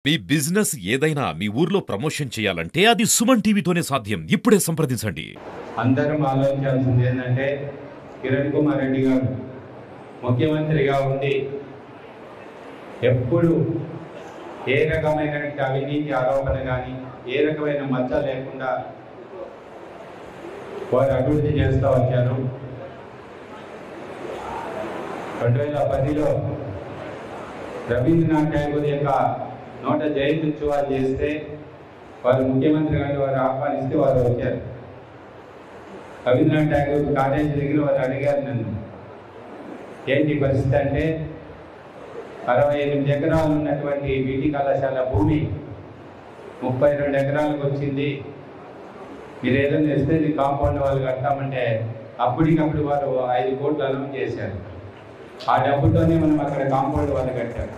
మీ business ఏదైనా మీ ఊర్లో promotion చేయాలంటే అది సుమన్ టీవీతోనే సాధ్యం. ఇప్పుడే సంప్రదించండి. అందరం ఆలోచించాల్సింది ఏంటంటే కిరణ్ కుమార్ రెడ్డి గారు ముఖ్యమంత్రిగా ఉండి ఎప్పుడు ఏ రకమైన అవినీతి ఆరోపణ కానీ ఏ రకమైన మచ్చ లేకుండా వారు అభివృద్ధి చేస్తూ వచ్చారు. 2010లో రవీంద్రనాథ్ ఠాగూర్ యొక్క 100వ జయంతి ఉత్సవాలు చేస్తే వారు ముఖ్యమంత్రి గారిని వారు ఆహ్వానిస్తే వారు వచ్చారు. రవీంద్రనాథ్ ఠాగూర్ కాలేజీ దగ్గర వారు అడిగారు నన్ను, ఏంటి పరిస్థితి అంటే 68 ఎకరాలు ఉన్నటువంటి బీటీ కళాశాల భూమి 32 ఎకరాలకు వచ్చింది, మీరు ఏదైనా ఇస్తే కాంపౌండ్ వాళ్ళు కడతామంటే అప్పటికప్పుడు వారు 5 కోట్లు అనౌన్స్ చేశారు. ఆ డబ్బుతోనే మనం అక్కడ కాంపౌండ్ వాళ్ళు కట్టారు.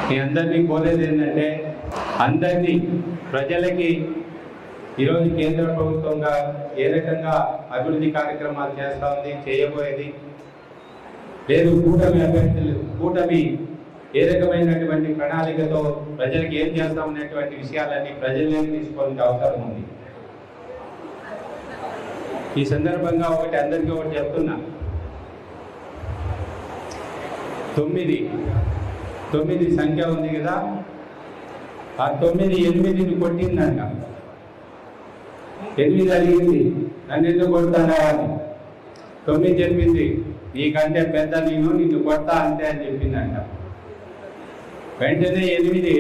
మీ అందరినీ కోరేది ఏంటంటే అందరినీ ప్రజలకి ఈరోజు కేంద్ర ప్రభుత్వంగా ఏ రకంగా అభివృద్ధి కార్యక్రమాలు చేస్తూ ఉంది, చేయబోయేది లేదు, కూటమి అభ్యర్థులు కూటమి ఏ రకమైనటువంటి ప్రణాళికతో ప్రజలకు ఏం చేస్తామనేటువంటి విషయాలన్నీ ప్రజల్లోకి తీసుకోవాల్సిన అవసరం ఉంది. ఈ సందర్భంగా అందరికీ ఒకటి చెప్తున్నా, 9 సంఖ్య ఉంది కదా, ఆ 9 8ని కొట్టిందంట. 8 అడిగింది, నన్ను ఎందుకు కొడతానా అని. 9 చెప్పింది, నీకంటే పెద్ద నిన్ను కొడతా అంతే అని చెప్పిందంట. వెంటనే 8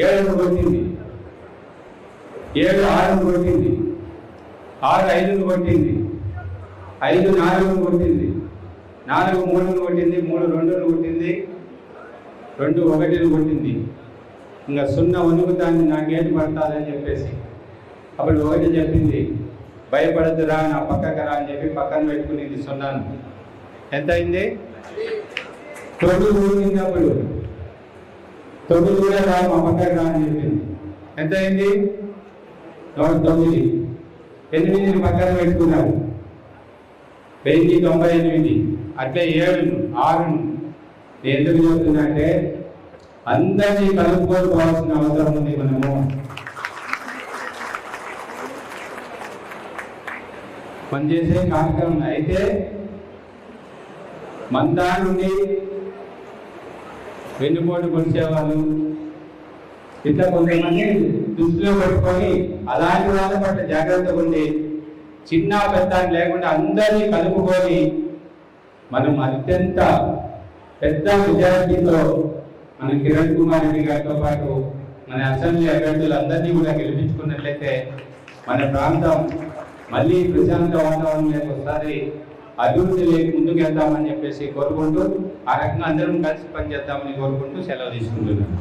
7 కొట్టింది, 7 6 కొట్టింది, 6 5 కొట్టింది, 5 4 కొట్టింది, 4 3 కొట్టింది, 3 2 కొట్టింది, 2 1 కొట్టింది. ఇంకా 0 వణుకుతాన్ని నాకేంటి పడతాదని చెప్పేసి అప్పుడు 1 చెప్పింది, భయపడద్దురా నా పక్కకు రా అని చెప్పి పక్కన పెట్టుకునేది 0. ఎంత అయింది? 9 కూడింది. అప్పుడు 9 కూడా రా మా పక్కకు రా అని చెప్పింది. ఎంత అయింది? 9. 8ని పక్కన పెట్టుకున్నాము, 1098. అట్లే 7 6. ఎందుకు చెప్తుందంటే అందరినీ కలుపుకోవాల్సిన అవసరం ఉంది. మనము పనిచేసే కార్యక్రమం అయితే మందా నుండి వెన్నుపోటు పొడిచేవాళ్ళు ఇట్లా కొంతమంది దృష్టిలో పెట్టుకొని అలాంటి వాళ్ళ పట్ల జాగ్రత్తగా ఉండి చిన్న పెద్ద లేకుండా అందరినీ కలుపుకొని మనం అత్యంత పెద్ద మెజారిటీతో మన కిరణ్ కుమార్ రెడ్డి గారితో పాటు మన అసెంబ్లీ అభ్యర్థులందరినీ కూడా గెలిపించుకున్నట్లయితే మన ప్రాంతం మళ్ళీ ప్రశాంత వాతావరణంలోకి ఒకసారి అభివృద్ధి లేక ముందుకు వెళ్తామని చెప్పేసి కోరుకుంటూ ఆ రకంగా అందరం కలిసి పనిచేద్దామని కోరుకుంటూ సెలవు తీసుకుంటున్నాను.